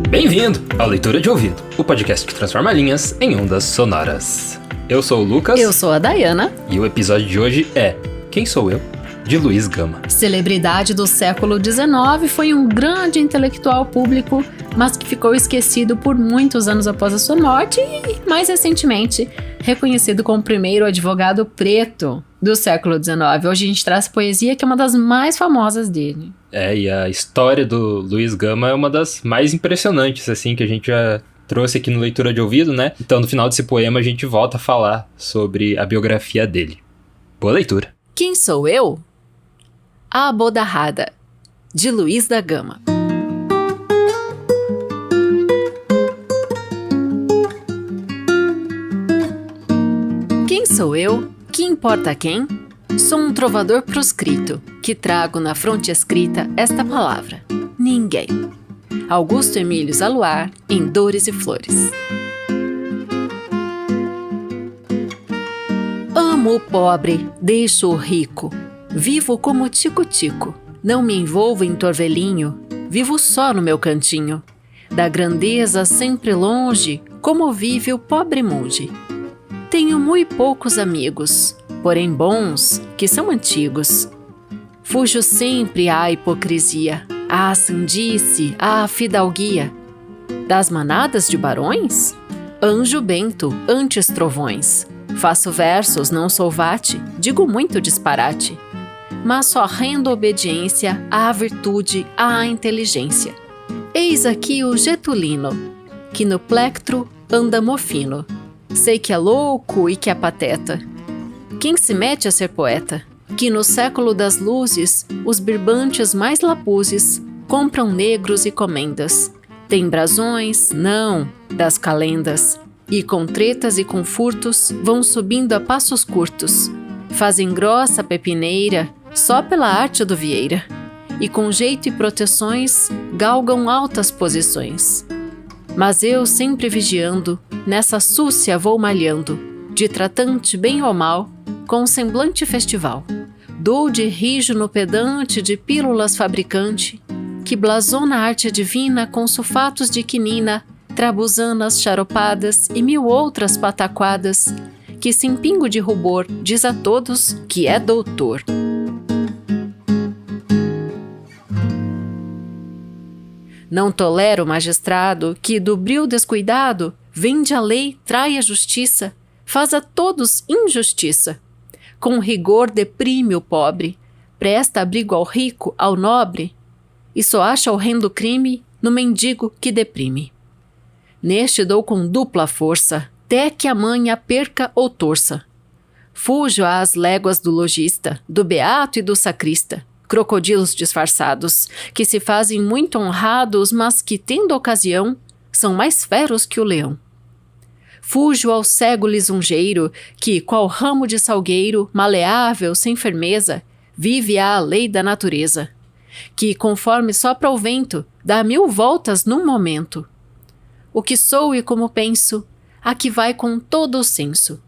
Bem-vindo ao Leitura de Ouvido, o podcast que transforma linhas em ondas sonoras. Eu sou o Lucas. Eu sou a Dayana. E o episódio de hoje é Quem Sou Eu? De Luiz Gama. Celebridade do século XIX, foi um grande intelectual público, mas que ficou esquecido por muitos anos após a sua morte e, mais recentemente, reconhecido como o primeiro advogado preto do século XIX. Hoje a gente traz poesia que é uma das mais famosas dele. E a história do Luiz Gama é uma das mais impressionantes, assim, que a gente já trouxe aqui no Leitura de Ouvido, né? Então, no final desse poema, a gente volta a falar sobre a biografia dele. Boa leitura. Quem sou eu? A Abodarrada, de Luiz da Gama. Quem sou eu? Que importa quem? Sou um trovador proscrito, que trago na fronte escrita esta palavra: ninguém. Augusto Emílio Zaluar, em Dores e Flores. Amo o pobre, deixo o rico. Vivo como tico-tico, não me envolvo em torvelinho, vivo só no meu cantinho. Da grandeza sempre longe, como vive o pobre monge. Tenho muito poucos amigos, porém bons, que são antigos. Fujo sempre à hipocrisia, à sandice, à fidalguia. Das manadas de barões? Anjo bento, antes trovões. Faço versos, não sou vate, digo muito disparate. Mas só rendo obediência à virtude, à inteligência. Eis aqui o Getulino, que no plectro anda mofino. Sei que é louco e que é pateta. Quem se mete a ser poeta? Que no século das luzes, os birbantes mais lapuzes compram negros e comendas. Tem brasões? Não, das calendas. E com tretas e com furtos, vão subindo a passos curtos. Fazem grossa pepineira, só pela arte do Vieira, e com jeito e proteções galgam altas posições. Mas eu, sempre vigiando, nessa súcia vou malhando, de tratante bem ou mal, com semblante festival. Dou de rijo no pedante de pílulas fabricante, que blasona a arte divina com sulfatos de quinina, trabuzanas charopadas e mil outras pataquadas, que sem pingo de rubor diz a todos que é doutor. Não tolero o magistrado que, do bril descuidado, vende a lei, trai a justiça, faz a todos injustiça. Com rigor deprime o pobre, presta abrigo ao rico, ao nobre, e só acha horrendo crime no mendigo que deprime. Neste dou com dupla força, até que a manha perca ou torça. Fujo às léguas do lojista, do beato e do sacrista, crocodilos disfarçados, que se fazem muito honrados, mas que, tendo ocasião, são mais feros que o leão. Fujo ao cego lisonjeiro, que, qual ramo de salgueiro, maleável, sem firmeza, vive à lei da natureza, que, conforme sopra o vento, dá 1000 voltas num momento. O que sou e como penso, aqui vai com todo o senso.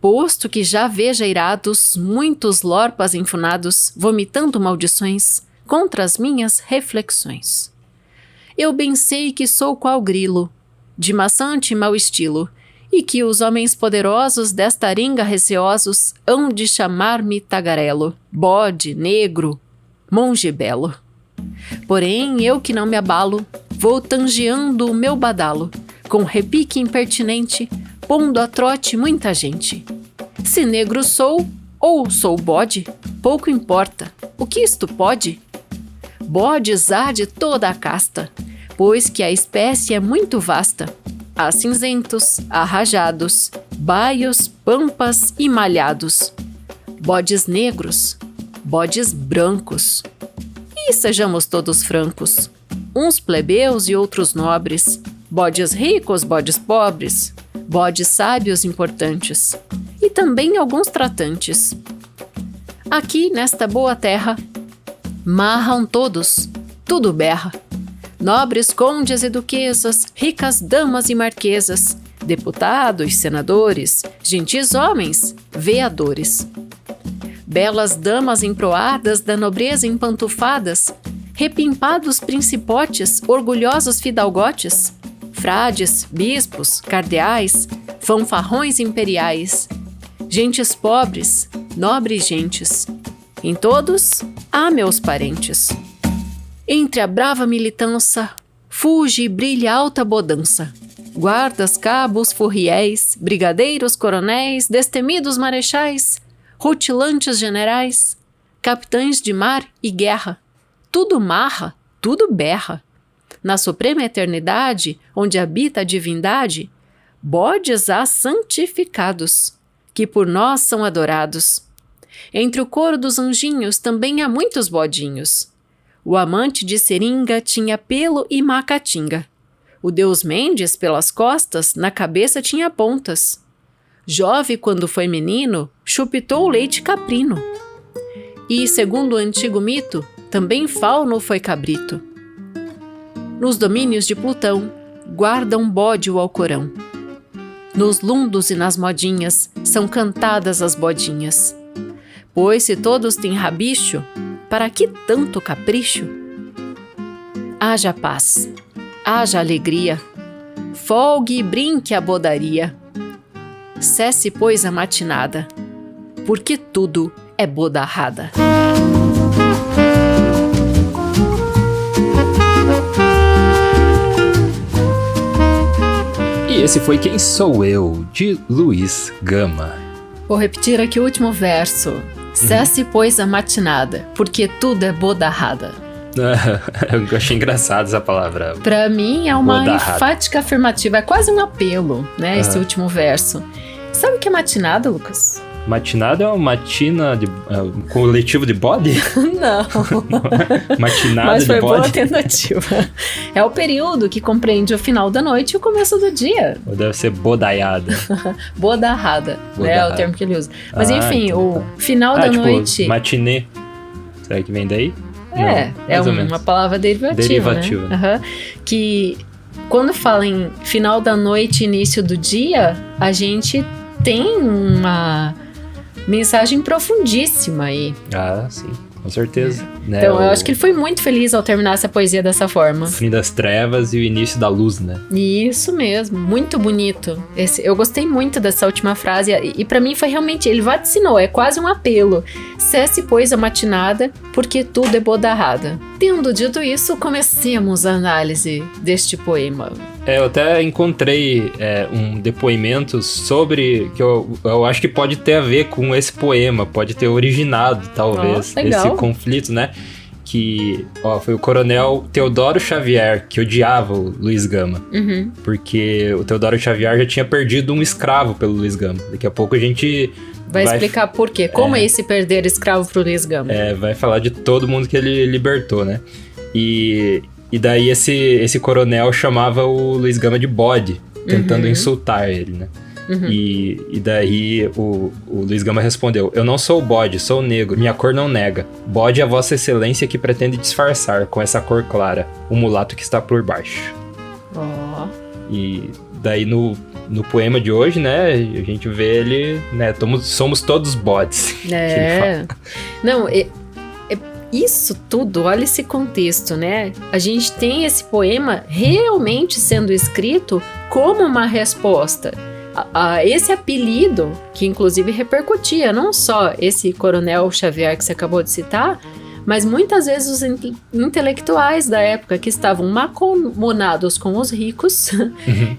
Posto que já veja irados muitos lorpas enfunados, vomitando maldições contra as minhas reflexões. Eu bem sei que sou qual grilo, de maçante e mau estilo, e que os homens poderosos desta aringa receosos hão de chamar-me tagarelo, bode, negro, monge belo. Porém, eu que não me abalo, vou tangeando o meu badalo, com repique impertinente, pondo a trote muita gente. Se negro sou, ou sou bode, pouco importa, o que isto pode? Bodes há de toda a casta, pois que a espécie é muito vasta. Há cinzentos, há rajados, baios, pampas e malhados. Bodes negros, bodes brancos. E sejamos todos francos, uns plebeus e outros nobres, bodes ricos, bodes pobres, bodes sábios importantes, e também alguns tratantes. Aqui, nesta boa terra, marram todos, tudo berra. Nobres condes e duquesas, ricas damas e marquesas, deputados, senadores, gentis homens, veadores. belas damas emproadas da nobreza empantufadas, repimpados principotes, orgulhosos fidalgotes, frades, bispos, cardeais, fanfarrões imperiais, gentes pobres, nobres gentes, em todos há meus parentes. Entre a brava militância, fuge e brilha alta bodança, guardas, cabos, furriéis, brigadeiros, coronéis, destemidos marechais, rutilantes generais, capitães de mar e guerra, tudo marra, tudo berra. Na suprema eternidade, onde habita a divindade, bodes há santificados, que por nós são adorados. Entre o coro dos anjinhos também há muitos bodinhos. O amante de seringa tinha pelo e macatinga. O deus Mendes, pelas costas, na cabeça tinha pontas. Jove, quando foi menino, chupitou leite caprino. E, segundo o antigo mito, também Fauno foi cabrito. Nos domínios de Plutão, guarda um bode o Alcorão. Nos lundos e nas modinhas, são cantadas as bodinhas. Pois se todos têm rabicho, para que tanto capricho? Haja paz, haja alegria, folgue e brinque a bodaria. Cesse, pois, a matinada, porque tudo é bodarrada. E esse foi Quem Sou Eu, de Luiz Gama. Vou repetir aqui o último verso. Cesse, pois, a matinada, porque tudo é bodarrada. Eu achei engraçado essa palavra. Pra mim é uma Bodarrada. enfática afirmativa, é quase um apelo, né, esse último verso. Sabe o que é matinada, Lucas? Matinada é uma matina de um coletivo de bode? Não. Matinada Mas de foi boa bode? tentativa. É o período que compreende o final da noite e o começo do dia. Ou deve ser bodaiada? Bodarrada, né? É o termo que ele usa. Mas enfim, então o tá. final da tipo, noite... matinê. Será que vem daí? É mais ou menos. uma palavra derivativa, Derivativa. né? Aham. Que quando fala em final da noite e início do dia, a gente tem uma mensagem profundíssima aí. Ah, sim, com certeza. Né, Então, eu acho que ele foi muito feliz ao terminar essa poesia dessa forma. O fim das trevas e o início da luz, né? Isso mesmo, muito bonito. Eu gostei muito dessa última frase e pra mim foi realmente, ele vaticinou, é quase um apelo. Cesse, pois, a matinada, porque tudo é bodarrada. Tendo dito isso, comecemos a análise deste poema. Eu até encontrei um depoimento sobre, que eu acho que pode ter a ver com esse poema, pode ter originado, talvez, legal. esse conflito, né? Que foi o coronel Teodoro Xavier, que odiava o Luiz Gama. Uhum. Porque o Teodoro Xavier já tinha perdido um escravo pelo Luiz Gama. Daqui a pouco a gente Vai explicar por quê. Como é esse perder escravo pro Luiz Gama? vai falar de todo mundo que ele libertou, né? E daí esse coronel chamava o Luiz Gama de bode, tentando insultar ele, né? Uhum. E daí o Luiz Gama respondeu: eu não sou bode, sou negro, minha cor não nega. Bode é a vossa excelência que pretende disfarçar com essa cor clara o mulato que está por baixo. E daí no poema de hoje, né, a gente vê ele, né, somos todos bodes. Não, isso tudo, olha esse contexto, né? A gente tem esse poema realmente sendo escrito como uma resposta a esse apelido, que inclusive repercutia, não só esse coronel Xavier que você acabou de citar, mas muitas vezes os intelectuais da época que estavam macomunados com os ricos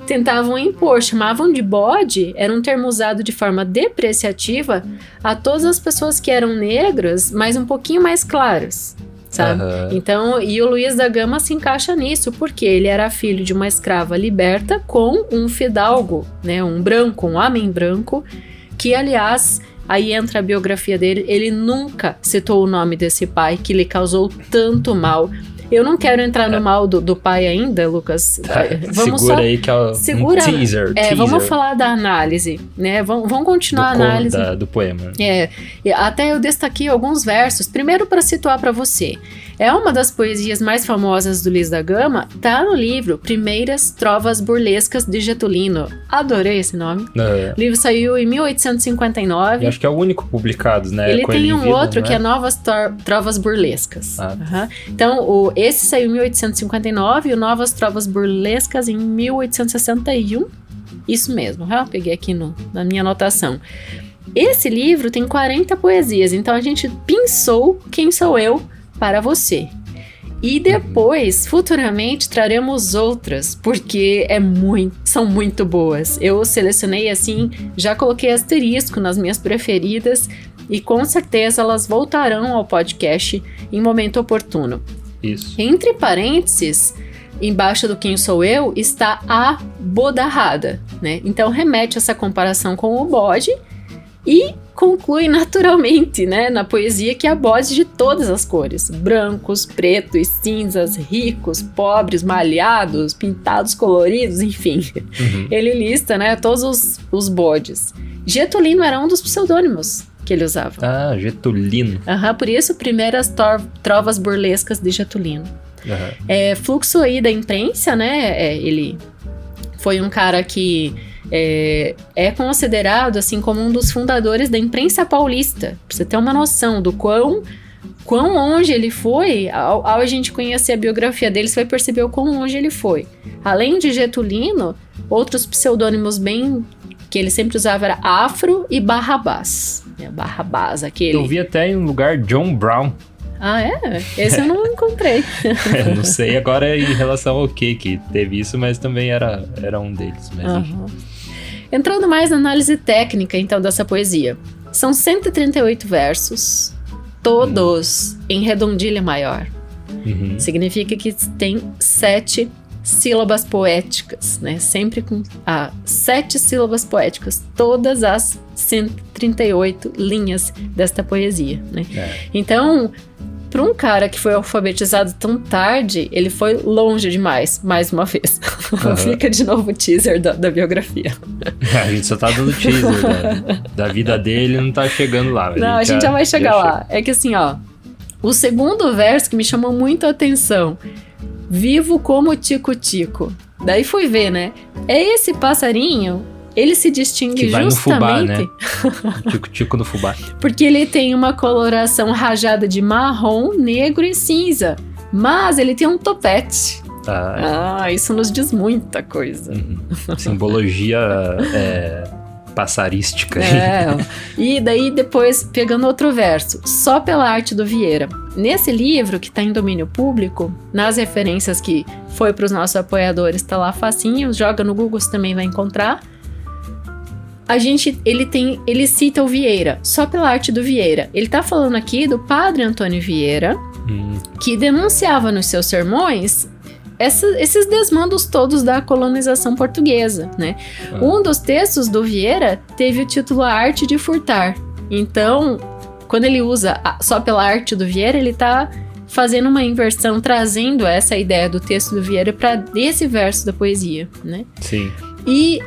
tentavam impor, chamavam de bode, era um termo usado de forma depreciativa a todas as pessoas que eram negras, mas um pouquinho mais claras, sabe? Então, e o Luiz da Gama se encaixa nisso, porque ele era filho de uma escrava liberta com um fidalgo, né, um branco, um homem branco, que aliás... Aí entra a biografia dele, ele nunca citou o nome desse pai que lhe causou tanto mal. Eu não quero entrar no mal do pai ainda, Lucas. Vamos segura aí que é um teaser. Vamos falar da análise, né? Vamos continuar a análise. Do poema. Até eu destaquei alguns versos. Primeiro, para situar para você. É uma das poesias mais famosas do Luiz da Gama, tá no livro Primeiras Trovas Burlescas de Getulino. Adorei esse nome. O livro saiu em 1859. E acho que é o único publicado, né? Ele com tem ele um em vida, outro né? que é Novas Trovas Burlescas. Ah. Então, esse saiu em 1859 e o Novas Trovas Burlescas em 1861. Isso mesmo, peguei aqui na minha anotação. Esse livro tem 40 poesias, então a gente pensou Quem Sou Eu para você. E depois, futuramente, traremos outras, porque são muito boas. Eu selecionei assim, já coloquei asterisco nas minhas preferidas e com certeza elas voltarão ao podcast em momento oportuno. Isso. Entre parênteses, embaixo do Quem Sou Eu, está a bodarrada, né? Então remete essa comparação com o bode e conclui naturalmente, né, na poesia que há bodes de todas as cores, brancos, pretos, cinzas, ricos, pobres, malhados, pintados, coloridos, enfim. Ele lista, né, todos os bodes. Getulino era um dos pseudônimos que ele usava. Ah, Getulino. Por isso, Primeiras Trovas Burlescas de Getulino. Fluxo aí da imprensa, né, ele foi um cara que é considerado assim como um dos fundadores da imprensa paulista, pra você ter uma noção do quão longe ele foi. Ao a gente conhecer a biografia dele, você vai perceber o quão longe ele foi. Além de Getulino, outros pseudônimos bem que ele sempre usava era Afro e Barrabás. Barrabás, aquele. Eu vi até em um lugar John Brown. Ah, é? Esse eu não encontrei. Eu não sei agora em relação ao que teve isso, mas também era um deles. Mas Entrando mais na análise técnica, então, dessa poesia. São 138 versos, todos em redondilha maior. Significa que tem 7 sílabas poéticas, né? Sempre com 7 sílabas poéticas, todas as 138 linhas desta poesia, né? Então, para um cara que foi alfabetizado tão tarde, ele foi longe demais, mais uma vez. Fica de novo o teaser da biografia. A gente só tá dando teaser da vida dele, não tá chegando lá. Não, a gente já vai chegar lá. É que assim, o segundo verso que me chamou muito a atenção: vivo como tico-tico. Daí fui ver, né? É esse passarinho. Ele se distingue que vai justamente... no fubá, né? Tico-tico no fubá. Porque ele tem uma coloração rajada de marrom, negro e cinza. Mas ele tem um topete. Isso nos diz muita coisa. Simbologia passarística. E daí depois, pegando outro verso. Só pela arte do Vieira. Nesse livro, que está em domínio público, nas referências que foi para os nossos apoiadores, tá lá facinho. Joga no Google, você também vai encontrar. Ele cita o Vieira, só pela arte do Vieira. Ele tá falando aqui do padre Antônio Vieira, que denunciava nos seus sermões esses desmandos todos da colonização portuguesa, né? Um dos textos do Vieira teve o título A Arte de Furtar. Então, quando ele usa só pela arte do Vieira, ele tá fazendo uma inversão, trazendo essa ideia do texto do Vieira para esse verso da poesia, né? Sim. E...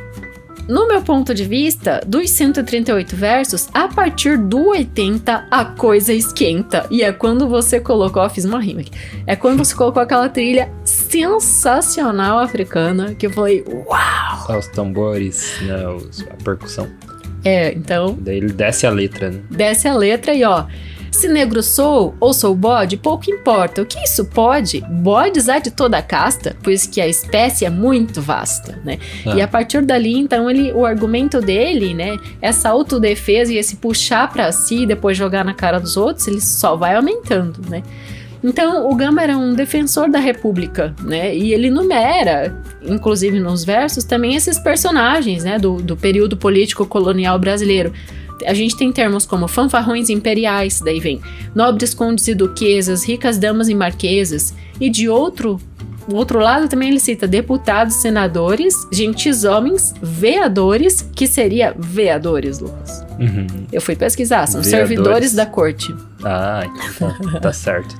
no meu ponto de vista, dos 138 versos, a partir do 80, a coisa esquenta. E é quando você colocou... fiz uma rima aqui. É quando você colocou aquela trilha sensacional africana, que eu falei, uau! Os tambores, né, a percussão. Então... daí ele desce a letra, né? Desce a letra e se negro sou ou sou bode, pouco importa. O que isso pode? Bodes há de toda a casta, pois que a espécie é muito vasta, né? E a partir dali, então, o argumento dele, né? Essa autodefesa e esse puxar pra si e depois jogar na cara dos outros, ele só vai aumentando, né? Então, o Gama era um defensor da República, né? E ele enumera, inclusive nos versos, também esses personagens, né? Do período político colonial brasileiro. A gente tem termos como fanfarrões imperiais, daí vem nobres condes e duquesas, ricas damas e marquesas. E de outro lado também ele cita deputados, senadores, gentis homens, veadores, que seria veadores, Lucas. Eu fui pesquisar, são servidores da corte. Então tá certo,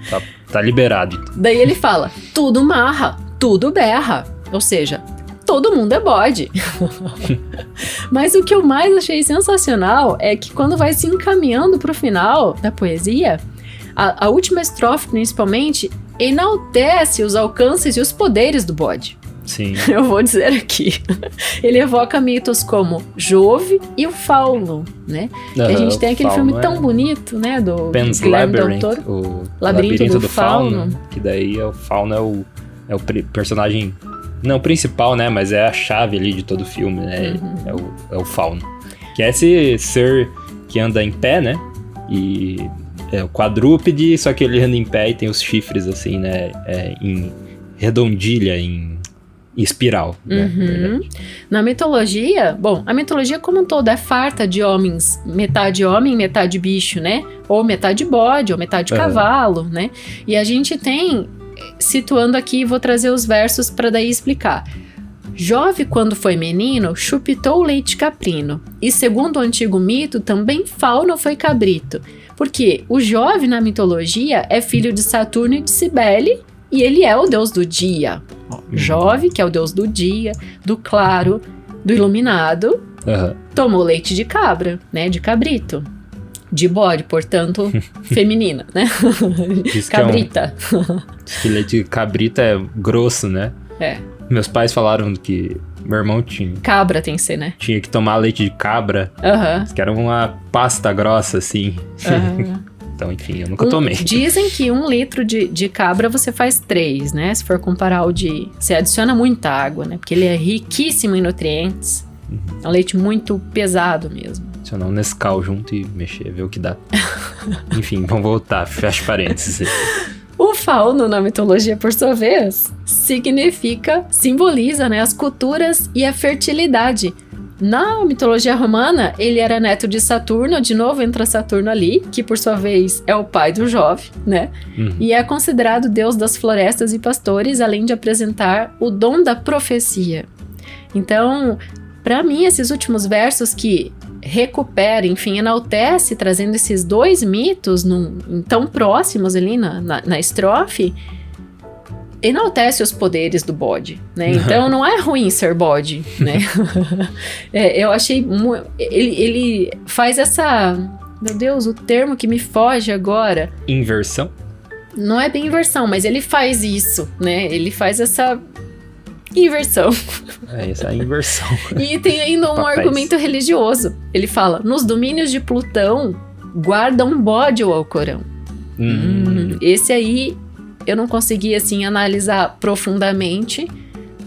tá liberado. Então. Daí ele fala, tudo marra, tudo berra, ou seja... todo mundo é bode. Mas o que eu mais achei sensacional é que quando vai se encaminhando pro final da poesia, A última estrofe, principalmente, enaltece os alcances e os poderes do bode. Sim. Eu vou dizer aqui. Ele evoca mitos como Jove e o Fauno, né? E a gente tem aquele filme tão bonito, né? Do Pan's Guilherme Del Labyrinth, Toro. o Labirinto do Fauno. Que daí o Fauno é o personagem, não principal, né? Mas é a chave ali de todo o filme, né? É o Fauno. Que é esse ser que anda em pé, né? E é o quadrúpede, só que ele anda em pé e tem os chifres, assim, né? Em redondilha, em espiral, né? Na mitologia, bom, a mitologia como um todo é farta de homens, metade homem, metade bicho, né? Ou metade bode, ou metade cavalo, né? E a gente tem, situando aqui, vou trazer os versos para daí explicar. Jove, quando foi menino, chupitou leite caprino, e segundo o antigo mito, também Fauno foi cabrito, porque o Jove na mitologia é filho de Saturno e de Cibele, e ele é o deus do dia. Jove, que é o deus do dia, do claro, do iluminado, tomou leite de cabra, né, de cabrito, de bode, portanto, feminina, né, cabrita. Diz que leite de cabrita é grosso, né? É. Meus pais falaram que meu irmão tinha. Cabra tem que ser, né? Tinha que tomar leite de cabra. Que era uma pasta grossa, assim. Então, enfim, eu nunca tomei. Dizem que 1 litro de cabra você faz 3, né? Se for comparar o de... Você adiciona muita água, né? Porque ele é riquíssimo em nutrientes. É um leite muito pesado mesmo. Adicionar um Nescau junto e mexer, ver o que dá. Enfim, vamos voltar. Fecha parênteses. O Fauno, na mitologia, por sua vez, simboliza, né, as culturas e a fertilidade. Na mitologia romana, ele era neto de Saturno, de novo entra Saturno ali, que por sua vez é o pai do Jove, né? E é considerado deus das florestas e pastores, além de apresentar o dom da profecia. Então, para mim, esses últimos versos que recupera, enfim, enaltece, trazendo esses 2 mitos tão próximos ali na estrofe, enaltece os poderes do bode, né? Então não é ruim ser bode, né? Eu achei... Ele faz essa... Meu Deus, o termo que me foge agora. Inversão? Não é bem inversão, mas ele faz isso, né? Ele faz essa... inversão. Essa inversão. E tem ainda um argumento religioso. Ele fala, nos domínios de Plutão, guarda um bode ou Alcorão. Esse aí, eu não consegui, assim, analisar profundamente,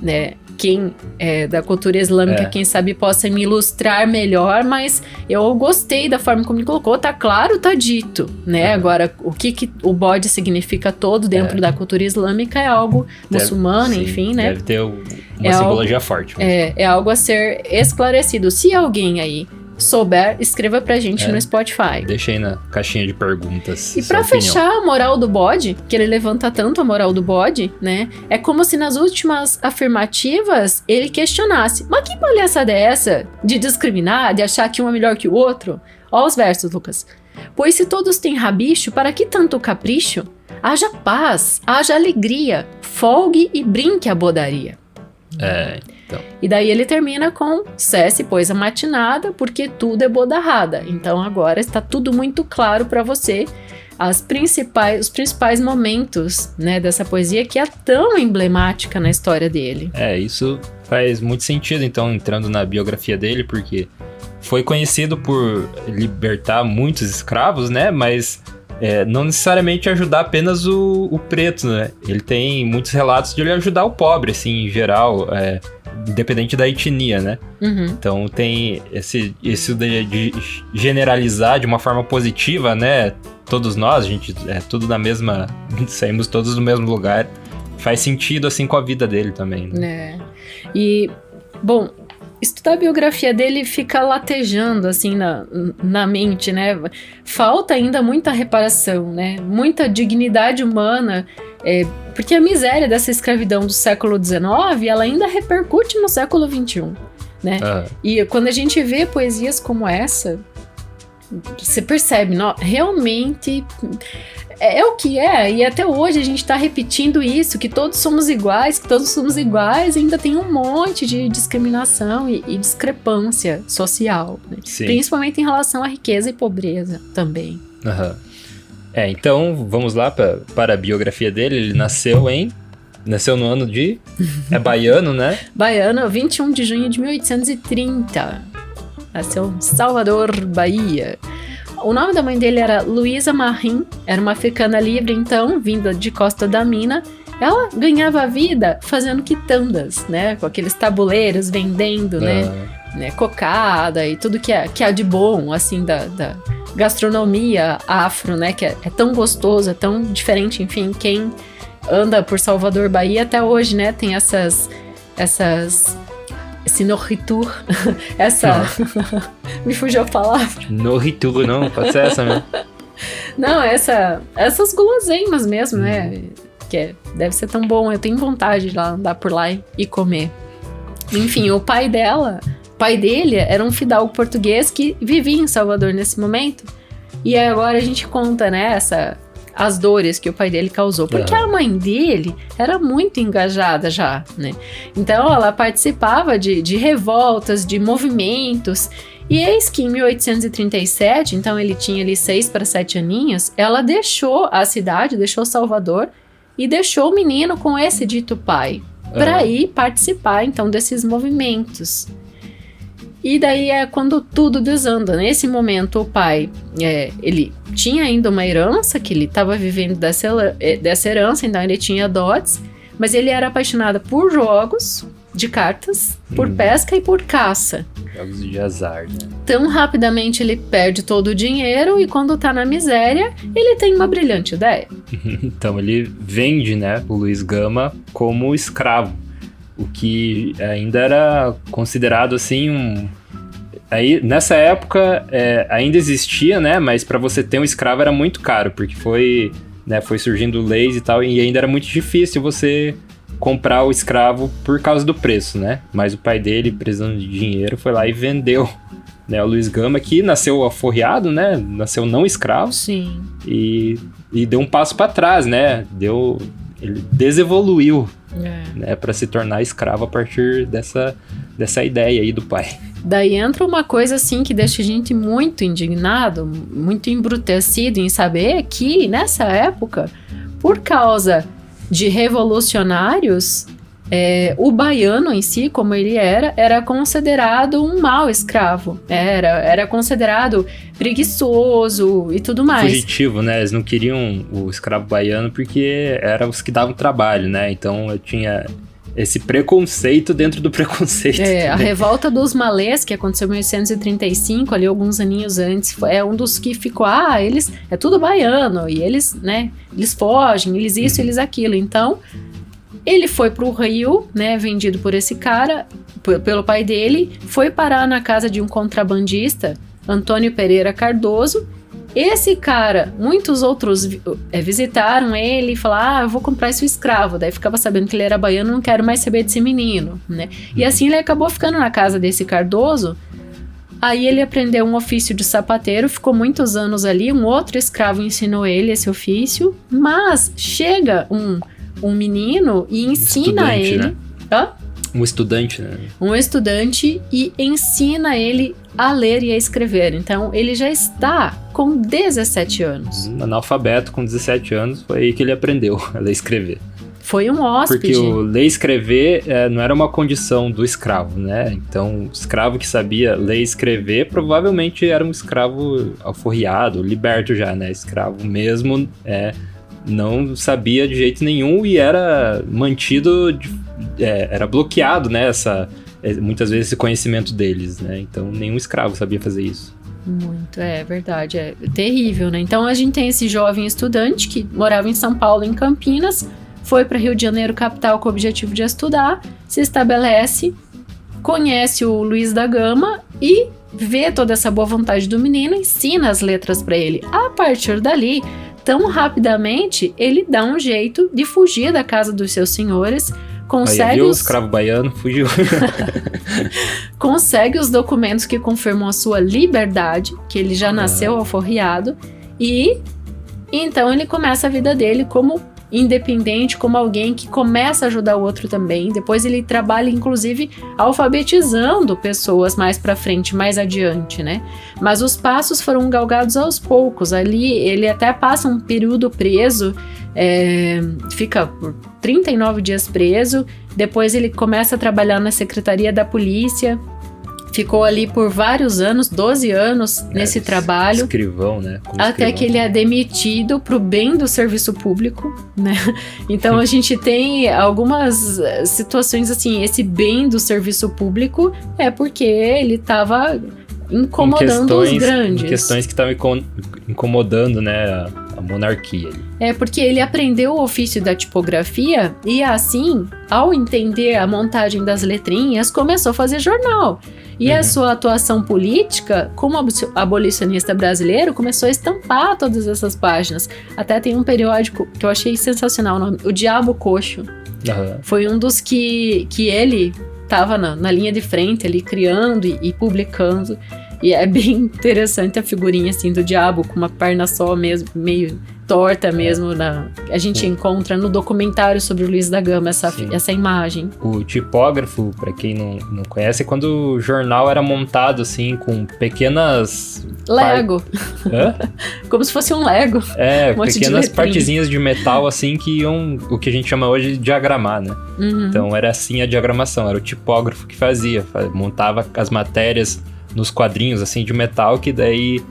né? Quem é da cultura islâmica, quem sabe possa me ilustrar melhor, mas eu gostei da forma como ele colocou, tá claro, tá dito, né? Agora, o que o bode significa todo dentro da cultura islâmica é algo muçulmano, enfim, né? Deve ter uma simbologia forte. Mas... É algo a ser esclarecido. Se alguém aí souber, escreva pra gente no Spotify. Deixa aí na caixinha de perguntas. E pra fechar a moral do bode, que ele levanta tanto a moral do bode, né? É como se nas últimas afirmativas ele questionasse: mas que palhaçada é essa de discriminar, de achar que um é melhor que o outro? Ó os versos, Lucas. Pois se todos têm rabicho, para que tanto capricho? Haja paz, haja alegria, folgue e brinque a bodaria. Então. E daí ele termina com cesse, pois a matinada, porque tudo é bodarrada. Então agora está tudo muito claro para você, os principais momentos, né, dessa poesia que é tão emblemática na história dele. Isso faz muito sentido, então, entrando na biografia dele, porque foi conhecido por libertar muitos escravos, né, mas não necessariamente ajudar apenas o preto, né. Ele tem muitos relatos de ele ajudar o pobre, assim, em geral, independente da etnia, né? Então tem esse de generalizar de uma forma positiva, né? Todos nós, a gente tudo na mesma... saímos todos do mesmo lugar. Faz sentido, assim, com a vida dele também, né? E, bom, estudar a biografia dele fica latejando, assim, na mente, né? Falta ainda muita reparação, né? Muita dignidade humana, porque a miséria dessa escravidão do século XIX, ela ainda repercute no século XXI, né? E quando a gente vê poesias como essa, você percebe, realmente... É o que é, e até hoje a gente tá repetindo isso, que todos somos iguais, e ainda tem um monte de discriminação e discrepância social, né? Principalmente em relação à riqueza e pobreza também. Então vamos lá para a biografia dele. Ele nasceu no ano de... É baiano, né? Baiano, 21 de junho de 1830. Nasceu em Salvador, Bahia. O nome da mãe dele era Luísa Marim, era uma africana livre, então, vinda de Costa da Mina. Ela ganhava a vida fazendo quitandas, né? Com aqueles tabuleiros, vendendo, né, cocada e tudo que há de bom, assim, da gastronomia afro, né? Que é tão gostoso, é tão diferente, enfim, quem anda por Salvador, Bahia, até hoje, né? Tem esse Norritur, me fugiu a palavra. Norritur, não, pode ser essa mesmo. Não, essas guloseimas mesmo, né? Que deve ser tão bom, eu tenho vontade de lá andar por lá e comer. Enfim, o pai dele era um fidalgo português que vivia em Salvador nesse momento. E agora a gente conta, né, as dores que o pai dele causou. Porque a mãe dele era muito engajada já, né? Então ela participava de revoltas, de movimentos. E eis que em 1837, então ele tinha ali 6 para 7 aninhos, ela deixou a cidade, deixou Salvador e deixou o menino com esse dito pai para ir participar então desses movimentos. E daí é quando tudo desanda. Nesse momento o pai, ele tinha ainda uma herança, que ele estava vivendo dessa herança, então ele tinha dotes, mas ele era apaixonado por jogos de cartas, por pesca e por caça. Jogos de azar, né? Tão rapidamente ele perde todo o dinheiro e quando tá na miséria, ele tem uma brilhante ideia. Então ele vende, né, o Luiz Gama como escravo, o que ainda era considerado assim Aí, nessa época, ainda existia, né? Mas para você ter um escravo era muito caro, porque foi surgindo leis e tal, e ainda era muito difícil você comprar o escravo por causa do preço, né? Mas o pai dele, precisando de dinheiro, foi lá e vendeu, né, o Luiz Gama, que nasceu aforreado, né? Nasceu não escravo. Sim. E deu um passo para trás, né? Ele desevoluiu, né, para se tornar escravo a partir dessa ideia aí do pai. Daí entra uma coisa assim que deixa a gente muito indignado, muito embrutecido em saber que nessa época, por causa de revolucionários, o baiano em si, como ele era considerado um mau escravo, era considerado preguiçoso e tudo mais. Fugitivo, né? Eles não queriam o escravo baiano porque eram os que davam trabalho, né? Então eu tinha esse preconceito dentro do preconceito. A revolta dos malês, que aconteceu em 1835, ali alguns aninhos antes, é um dos que ficou, eles, é tudo baiano, e eles, né, eles fogem, eles isso, eles aquilo. Então, ele foi pro Rio, né, vendido por esse cara, pelo pai dele, foi parar na casa de um contrabandista, Antônio Pereira Cardoso. Esse cara, muitos outros visitaram ele e falaram, eu vou comprar esse escravo. Daí ficava sabendo que ele era baiano, não quero mais saber desse menino, né? E assim ele acabou ficando na casa desse Cardoso. Aí ele aprendeu um ofício de sapateiro, ficou muitos anos ali, um outro escravo ensinou ele esse ofício, mas chega um menino e ensina ele... Né? Um estudante, né? Um estudante e ensina ele a ler e a escrever. Então, ele já está com 17 anos. Analfabeto com 17 anos, foi aí que ele aprendeu a ler e escrever. Foi um hóspede. Porque o ler e escrever não era uma condição do escravo, né? Então, o escravo que sabia ler e escrever provavelmente era um escravo alforriado, liberto já, né? Escravo mesmo não sabia de jeito nenhum e era mantido... era bloqueado, né, muitas vezes esse conhecimento deles, né, então nenhum escravo sabia fazer isso. Muito, verdade, é terrível, né, então a gente tem esse jovem estudante que morava em São Paulo, em Campinas, foi para Rio de Janeiro, capital, com o objetivo de estudar, se estabelece, conhece o Luiz da Gama e vê toda essa boa vontade do menino, ensina as letras para ele. A partir dali, tão rapidamente, ele dá um jeito de fugir da casa dos seus senhores, consegue o escravo baiano, fugiu. Consegue os documentos que confirmam a sua liberdade, que ele já nasceu alforriado, e então ele começa a vida dele como independente, como alguém que começa a ajudar o outro também. Depois ele trabalha, inclusive, alfabetizando pessoas mais pra frente, mais adiante, né? Mas os passos foram galgados aos poucos. Ali ele até passa um período preso, fica por 39 dias preso. Depois ele começa a trabalhar na Secretaria da Polícia. Ficou ali por vários anos, 12 anos nesse trabalho. Escrivão, né? Até que ele é demitido pro bem do serviço público, né? Então a gente tem algumas situações assim, esse bem do serviço público é porque ele estava incomodando os grandes. Questões que estavam incomodando, né, a monarquia. É porque ele aprendeu o ofício da tipografia e assim, ao entender a montagem das letrinhas, começou a fazer jornal. E a sua atuação política, como abolicionista brasileiro, começou a estampar todas essas páginas. Até tem um periódico que eu achei sensacional, o nome, O Diabo Coxo. Foi um dos que ele estava na linha de frente ali, criando e publicando. E é bem interessante a figurinha assim do diabo com uma perna só mesmo, meio torta mesmo. A gente encontra no documentário sobre o Luiz da Gama essa imagem. O tipógrafo, para quem não conhece, é quando o jornal era montado assim com pequenas... Lego. Como se fosse um Lego. Pequenas partezinhas de metal assim que iam, o que a gente chama hoje de diagramar, né? Então era assim a diagramação, era o tipógrafo que fazia, montava as matérias nos quadrinhos assim de metal, que daí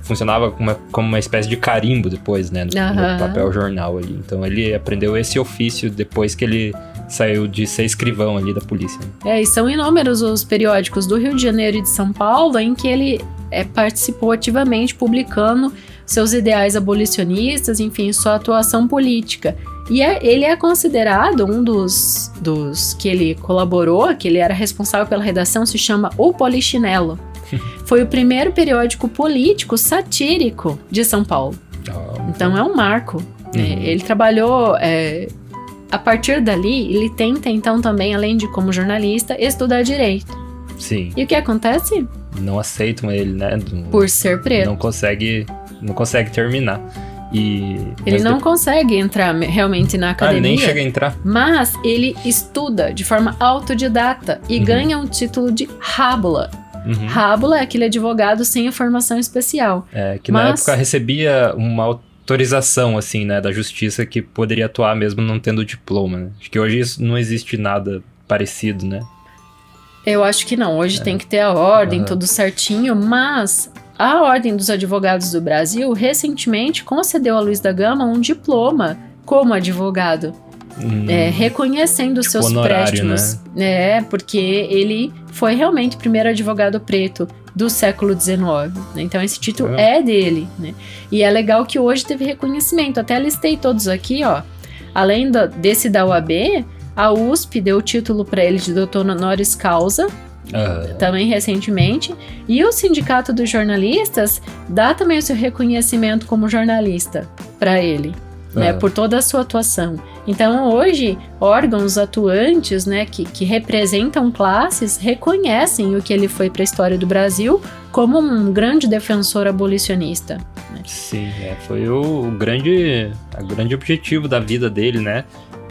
funcionava como uma espécie de carimbo depois, né, no papel jornal ali. Então ele aprendeu esse ofício depois que ele saiu de ser escrivão ali da polícia. E são inúmeros os periódicos do Rio de Janeiro e de São Paulo em que ele participou ativamente publicando seus ideais abolicionistas, enfim, sua atuação política. E ele é considerado um dos que ele colaborou, que ele era responsável pela redação, se chama O Polichinelo. Foi o primeiro periódico político satírico de São Paulo. Então é um marco. Ele trabalhou... a partir dali, ele tenta então também, além de como jornalista, estudar direito. Sim. E o que acontece? Não aceitam ele, né? Por ser preto. Não consegue terminar. Ele não consegue entrar realmente na academia. Ele nem chega a entrar. Mas ele estuda de forma autodidata e ganha um título de rábula. Rábula é aquele advogado sem a formação especial. Na época recebia uma autorização, assim, né, da justiça que poderia atuar mesmo não tendo diploma, né? Acho que hoje isso não existe nada parecido, né? Eu acho que não. Hoje tem que ter a ordem, tudo certinho, mas... A Ordem dos Advogados do Brasil recentemente concedeu a Luiz da Gama um diploma como advogado, reconhecendo os seus préstimos. Né? Porque ele foi realmente o primeiro advogado preto do século XIX. Né? Então esse título é dele. Né? E é legal que hoje teve reconhecimento. Até listei todos aqui, ó. Além desse da UAB, a USP deu o título para ele de doutor honoris causa, também recentemente, e o Sindicato dos Jornalistas dá também o seu reconhecimento como jornalista para ele, né, por toda a sua atuação. Então hoje, órgãos atuantes, né, que representam classes, reconhecem o que ele foi para a história do Brasil como um grande defensor abolicionista. Né? Sim, foi o grande objetivo da vida dele, né?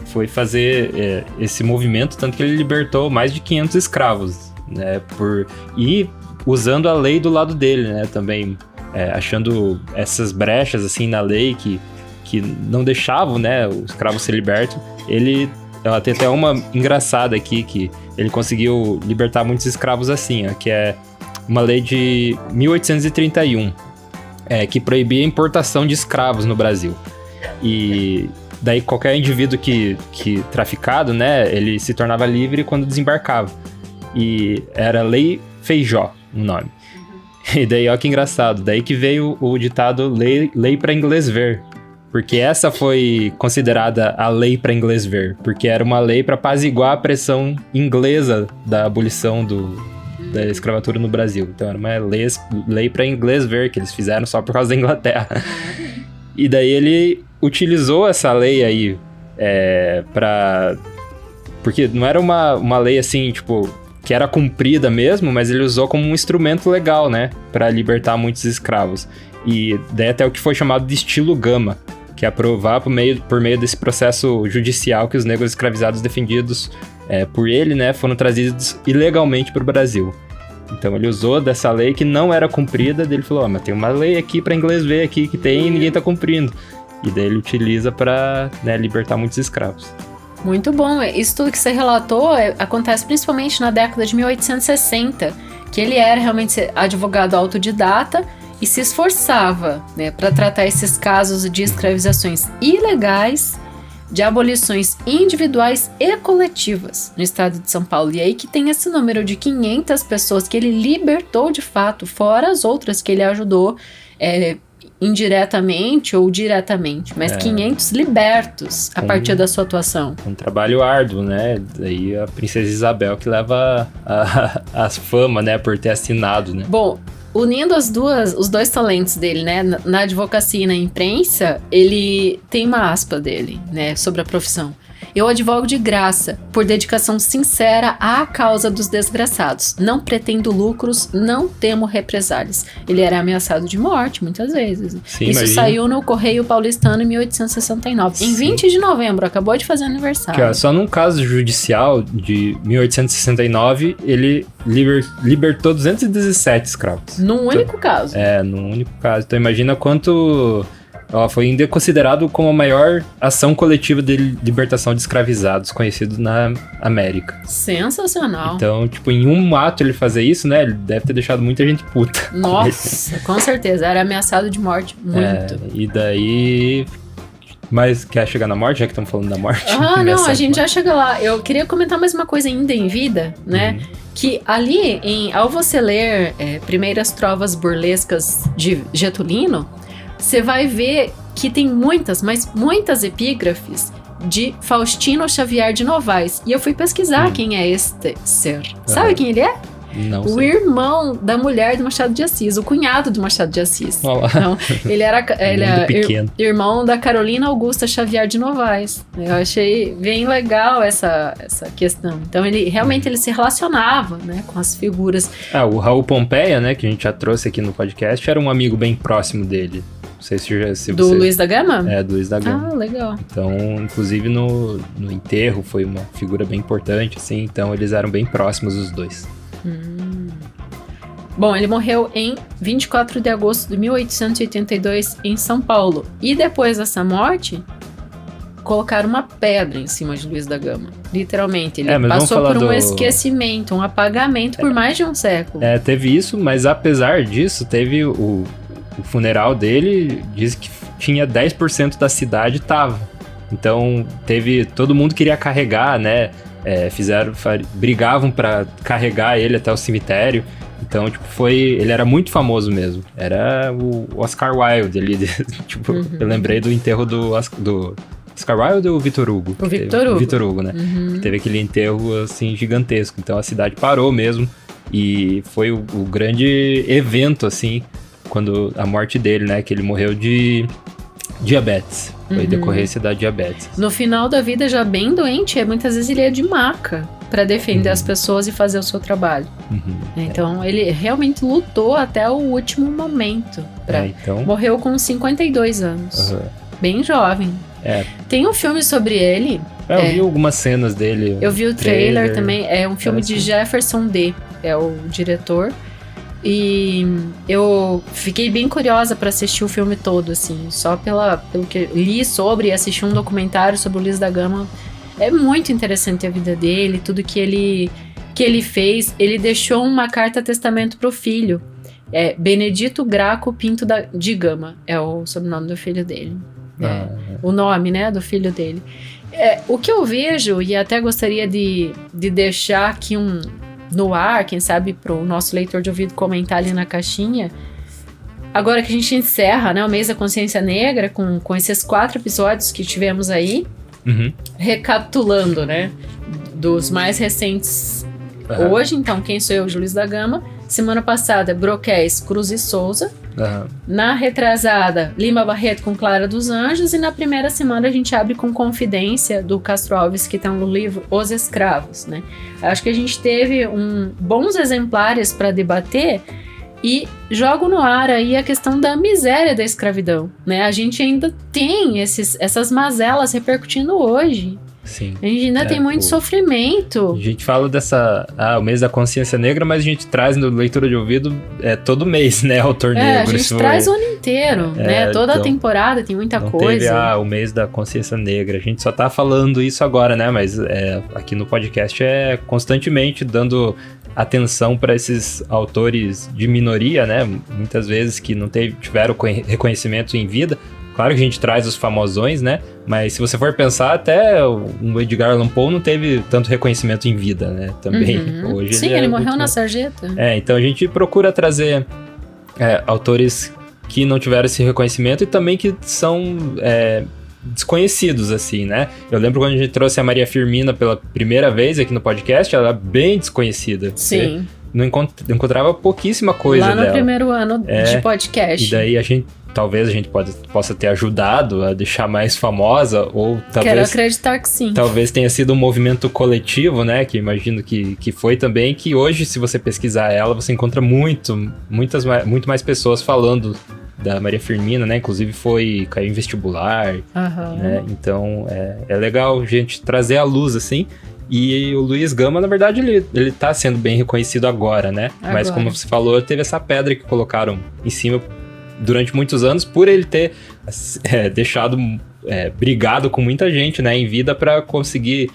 Foi fazer esse movimento, tanto que ele libertou mais de 500 escravos, né, e usando a lei do lado dele, né, também achando essas brechas assim na lei que não deixavam, né, o escravo ser liberto. Ela tem até uma engraçada aqui, que ele conseguiu libertar muitos escravos assim, que é uma lei de 1831, que proibia a importação de escravos no Brasil. E daí qualquer indivíduo que traficado, né, ele se tornava livre quando desembarcava. E era Lei Feijó, o nome. E daí, ó que engraçado, daí que veio o ditado lei para inglês ver. Porque essa foi considerada a lei para inglês ver, porque era uma lei para apaziguar a pressão inglesa da abolição da escravatura no Brasil. Então era uma lei para inglês ver, que eles fizeram só por causa da Inglaterra. E daí ele utilizou essa lei aí porque não era uma lei assim, tipo, que era cumprida mesmo, mas ele usou como um instrumento legal, né, para libertar muitos escravos. E daí até o que foi chamado de estilo Gama, que é provar por meio desse processo judicial que os negros escravizados defendidos por ele, né, foram trazidos ilegalmente para o Brasil. Então ele usou dessa lei que não era cumprida, daí ele falou, mas tem uma lei aqui para inglês ver aqui que tem e ninguém tá cumprindo. E daí ele utiliza para, né, libertar muitos escravos. Muito bom. Isso tudo que você relatou acontece principalmente na década de 1860, que ele era realmente advogado autodidata e se esforçava, né, para tratar esses casos de escravizações ilegais, de abolições individuais e coletivas no estado de São Paulo. E aí que tem esse número de 500 pessoas que ele libertou de fato, fora as outras que ele ajudou indiretamente ou diretamente, mas 500 libertos a partir da sua atuação. Um trabalho árduo, né? Daí a princesa Isabel que leva a fama, né, por ter assinado, né? Bom, unindo os dois talentos dele, né, na advocacia e na imprensa, ele tem uma aspa dele, né, sobre a profissão. Eu advogo de graça, por dedicação sincera à causa dos desgraçados. Não pretendo lucros, não temo represálias. Ele era ameaçado de morte, muitas vezes. Sim, isso imagina. Saiu no Correio Paulistano em 1869. Sim. Em 20 de novembro, acabou de fazer aniversário. Que, ó, só num caso judicial de 1869, ele libertou 217 escravos. Num único caso. Num único caso. Então imagina quanto... foi ainda considerado como a maior ação coletiva de libertação de escravizados conhecido na América. Sensacional. Então, tipo, em um ato ele fazer isso, né? Ele deve ter deixado muita gente puta. Nossa, com certeza. Era ameaçado de morte, muito. E daí... Mas quer chegar na morte, já que estamos falando da morte? Não, a gente já chega lá. Eu queria comentar mais uma coisa ainda em vida, né? Que ali, ao você ler Primeiras Trovas Burlescas de Getulino, você vai ver que tem muitas, mas muitas epígrafes de Faustino Xavier de Novaes. E eu fui pesquisar quem é este ser. Sabe quem ele é? Não o sei. Irmão da mulher do Machado de Assis, o cunhado do Machado de Assis. Olá. Então, ele era irmão da Carolina Augusta Xavier de Novaes. Eu achei bem legal essa questão. Então, ele realmente se relacionava, né, com as figuras. O Raul Pompeia, né, que a gente já trouxe aqui no podcast, era um amigo bem próximo dele. Não sei se do Luiz da Gama? Do Luiz da Gama. Ah, legal. Então, inclusive no enterro foi uma figura bem importante, assim, então eles eram bem próximos os dois. Bom, ele morreu em 24 de agosto de 1882 em São Paulo. E depois dessa morte, colocaram uma pedra em cima de Luiz da Gama. Literalmente, ele passou por um esquecimento, um apagamento por mais de um século. Teve isso, mas apesar disso, teve o funeral dele, diz que tinha 10% da cidade tava. Então, todo mundo queria carregar, né? Brigavam pra carregar ele até o cemitério. Então, tipo, ele era muito famoso mesmo. Era o Oscar Wilde ali. Tipo, eu lembrei do enterro do Oscar Wilde ou o Victor Hugo? O Victor Hugo, né? Que teve aquele enterro, assim, gigantesco. Então, a cidade parou mesmo. E foi o grande evento, assim, quando a morte dele, né? Que ele morreu de diabetes. Foi decorrência da diabetes. No final da vida, já bem doente, muitas vezes ele ia de maca para defender as pessoas e fazer o seu trabalho. Então, ele realmente lutou até o último momento. Morreu com 52 anos. Bem jovem. Tem um filme sobre ele. Eu vi algumas cenas dele. Eu vi o trailer também. É um filme de Jefferson D. É o diretor. E eu fiquei bem curiosa para assistir o filme todo, assim, só pelo que li sobre e assisti um documentário sobre o Luiz da Gama. É muito interessante a vida dele, tudo que ele fez. Ele deixou uma carta-testamento pro filho. Benedito Graco Pinto de Gama, é o sobrenome do filho dele. O nome, né, do filho dele. O que eu vejo, e até gostaria de deixar aqui no ar, quem sabe pro nosso leitor de ouvido comentar ali na caixinha. Agora que a gente encerra, né, o mês da consciência negra com esses 4 episódios que tivemos aí, recapitulando, né, dos mais recentes hoje. Então, Quem Sou Eu, de Luiz da Gama. Semana passada, Broquéis, Cruz e Souza. Na retrasada, Lima Barreto com Clara dos Anjos. E na primeira semana a gente abre com Confidência, do Castro Alves, que está no livro Os Escravos, né? Acho que a gente teve bons exemplares para debater E jogo no ar aí a questão da miséria da escravidão, né? A gente ainda tem essas mazelas repercutindo hoje. Sim. A gente ainda tem muito sofrimento. A gente fala o mês da consciência negra, mas a gente traz no Leitura de Ouvido todo mês, né, autor negro. A gente traz o ano inteiro, né? Toda a temporada tem muita coisa. Teve o mês da consciência negra. A gente só tá falando isso agora, né? Mas aqui no podcast constantemente dando atenção para esses autores de minoria, né? Muitas vezes que não tiveram reconhecimento em vida. Claro que a gente traz os famosões, né? Mas se você for pensar, até o Edgar Allan Poe não teve tanto reconhecimento em vida, né? Também. Hoje Sim, ele morreu na sarjeta. Então a gente procura trazer autores que não tiveram esse reconhecimento e também que são desconhecidos, assim, né? Eu lembro quando a gente trouxe a Maria Firmina pela primeira vez aqui no podcast, ela era bem desconhecida. Sim. Não encontrava pouquíssima coisa dela. Lá no primeiro ano de podcast. E daí talvez a gente possa ter ajudado a deixar mais famosa, ou talvez... Quero acreditar que sim. Talvez tenha sido um movimento coletivo, né? Que imagino que foi também, que hoje, se você pesquisar ela, você encontra muito mais pessoas falando da Maria Firmina, né? Inclusive caiu em vestibular, né? Então, é legal a gente trazer à luz, assim. E o Luiz Gama, na verdade, ele tá sendo bem reconhecido agora, né? Mas como você falou, teve essa pedra que colocaram em cima durante muitos anos, por ele ter deixado brigado com muita gente, né, em vida para conseguir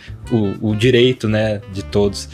o direito, né, de todos.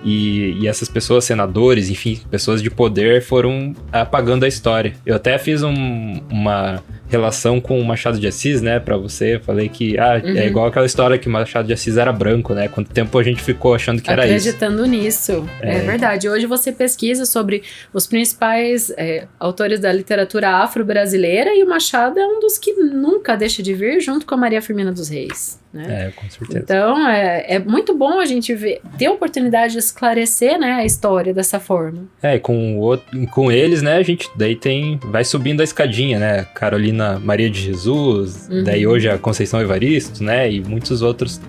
E essas pessoas, senadores, enfim, pessoas de poder, foram apagando a história. Eu até fiz uma relação com o Machado de Assis, né, pra você. Falei que é igual aquela história que o Machado de Assis era branco, né? Quanto tempo a gente ficou achando que era isso. Acreditando nisso. É verdade. Hoje você pesquisa sobre os principais autores da literatura afro-brasileira e o Machado é um dos que nunca deixa de vir, junto com a Maria Firmina dos Reis, né? Com certeza. Então, é muito bom a gente ter a oportunidade de esclarecer, né, a história dessa forma. E com eles, né, a gente daí vai subindo a escadinha, né? Carolina Maria de Jesus, daí hoje a Conceição Evaristo, né, e muitos outros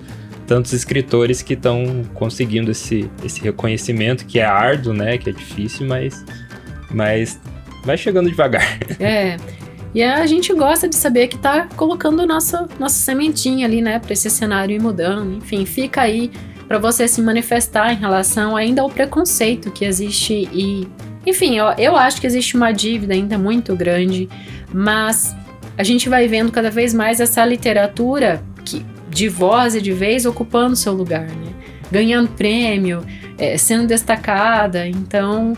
tantos escritores que estão conseguindo esse reconhecimento, que é árduo, né, que é difícil, mas vai chegando devagar. E a gente gosta de saber que tá colocando nossa sementinha ali, né, pra esse cenário ir mudando. Enfim, fica aí pra você se manifestar em relação ainda ao preconceito que existe e... Enfim, eu acho que existe uma dívida ainda muito grande, mas a gente vai vendo cada vez mais essa literatura de voz e de vez ocupando seu lugar, né? Ganhando prêmio, sendo destacada. Então,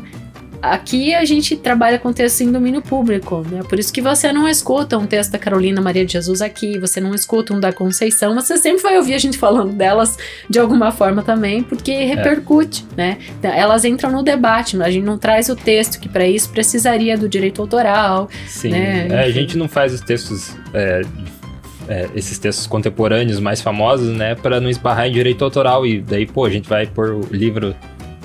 aqui a gente trabalha com texto em domínio público, né? Por isso que você não escuta um texto da Carolina Maria de Jesus aqui, você não escuta um da Conceição, mas você sempre vai ouvir a gente falando delas de alguma forma também, porque repercute, né? Elas entram no debate, mas a gente não traz o texto, que para isso precisaria do direito autoral. Sim, né? A gente não faz os textos... esses textos contemporâneos mais famosos, né? Para não esbarrar em direito autoral, e daí, a gente vai pôr o livro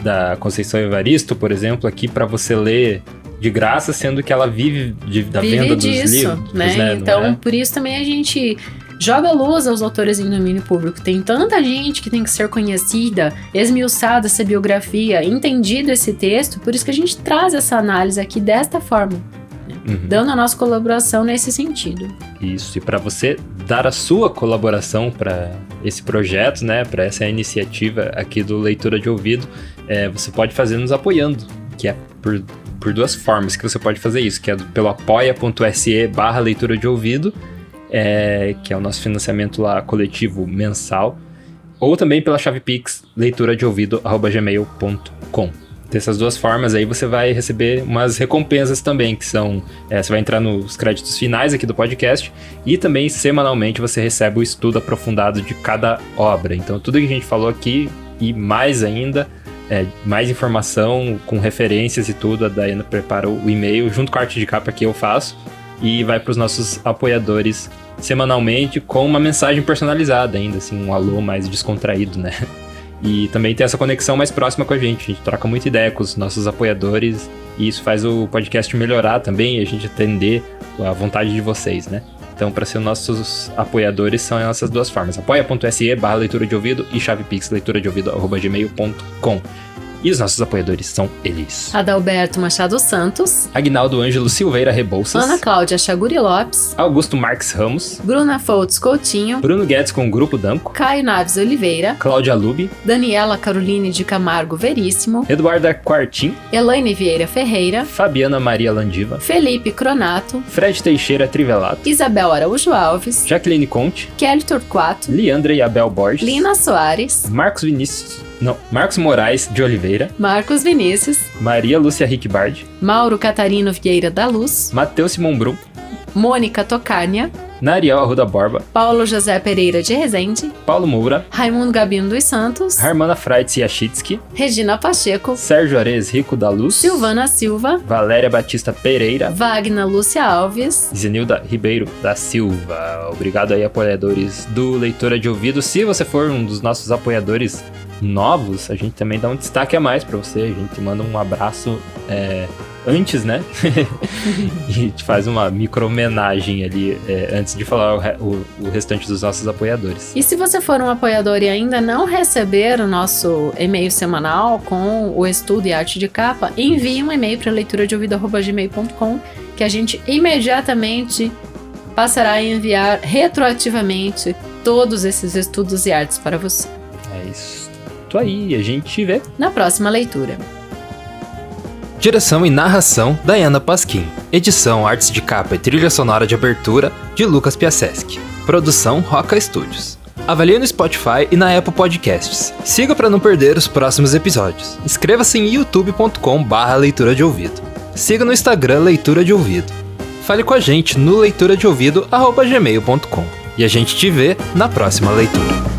da Conceição Evaristo, por exemplo, aqui para você ler de graça, sendo que ela vive da venda dos livros, né? Então, por isso também a gente joga luz aos autores em domínio público. Tem tanta gente que tem que ser conhecida, esmiuçada essa biografia, entendido esse texto, por isso que a gente traz essa análise aqui desta forma, né? Dando a nossa colaboração nesse sentido. Isso, e para você dar a sua colaboração para esse projeto, né, para essa iniciativa aqui do Leitura de Ouvido, você pode fazer nos apoiando, que é por duas formas que você pode fazer isso, que é pelo apoia.se/leitura de ouvido, que é o nosso financiamento lá coletivo mensal, ou também pela chave Pix, leituradeouvido@gmail.com. Dessas duas formas aí você vai receber umas recompensas também, que são... você vai entrar nos créditos finais aqui do podcast e também semanalmente você recebe o estudo aprofundado de cada obra. Então tudo que a gente falou aqui e mais ainda, mais informação com referências e tudo, a Daiana prepara o e-mail junto com a arte de capa que eu faço e vai para os nossos apoiadores semanalmente com uma mensagem personalizada ainda, assim, um alô mais descontraído, né? E também tem essa conexão mais próxima com a gente troca muita ideia com os nossos apoiadores e isso faz o podcast melhorar também e a gente atender a vontade de vocês, né? Então, para ser nossos apoiadores, são essas duas formas: apoia.se/leitura de ouvido e chave Pix, leituradeouvido@gmail.com. E os nossos apoiadores são eles: Adalberto Machado Santos, Aguinaldo Ângelo Silveira Rebouças, Ana Cláudia Chaguri Lopes, Augusto Marques Ramos, Bruna Foltz Coutinho, Bruno Guedes com o Grupo Danco, Caio Naves Oliveira, Cláudia Lube, Daniela Caroline de Camargo Veríssimo, Eduarda Quartim, Elaine Vieira Ferreira, Fabiana Maria Landiva, Felipe Cronato, Fred Teixeira Trivelato, Isabel Araújo Alves, Jaqueline Conte, Kelly Torquato, Leandra e Abel Borges, Lina Soares, Marcos Moraes de Oliveira, Marcos Vinícius, Maria Lúcia Rickbard, Mauro Catarino Vieira da Luz, Matheus Simon Brum, Mônica Tocárnia, Nariel Arruda Borba, Paulo José Pereira de Rezende, Paulo Moura, Raimundo Gabino dos Santos, Harmana Freitz Yachitsky, Regina Pacheco, Sérgio Ares Rico da Luz, Silvana Silva, Valéria Batista Pereira, Wagner Lúcia Alves, Zenilda Ribeiro da Silva. Obrigado aí, apoiadores do Leitura de Ouvido. Se você for um dos nossos apoiadores novos, a gente também dá um destaque a mais pra você. A gente manda um abraço antes, né? E te faz uma micro-homenagem ali antes de falar o restante dos nossos apoiadores. E se você for um apoiador e ainda não receber o nosso e-mail semanal com o estudo e arte de capa, envie um e-mail para leituradeouvido@gmail.com que a gente imediatamente passará a enviar retroativamente todos esses estudos e artes para você. É isso aí, a gente vê na próxima leitura. Direção e narração, Dayana Pasquim. Edição, artes de capa e trilha sonora de abertura, de Lucas Piaseschi. Produção, Roca Studios. Avalie no Spotify e na Apple Podcasts. Siga para não perder os próximos episódios. Inscreva-se em youtube.com/leitura de ouvido. Siga no Instagram Leitura de Ouvido. Fale com a gente no leituradeouvido@gmail.com. E a gente te vê na próxima leitura.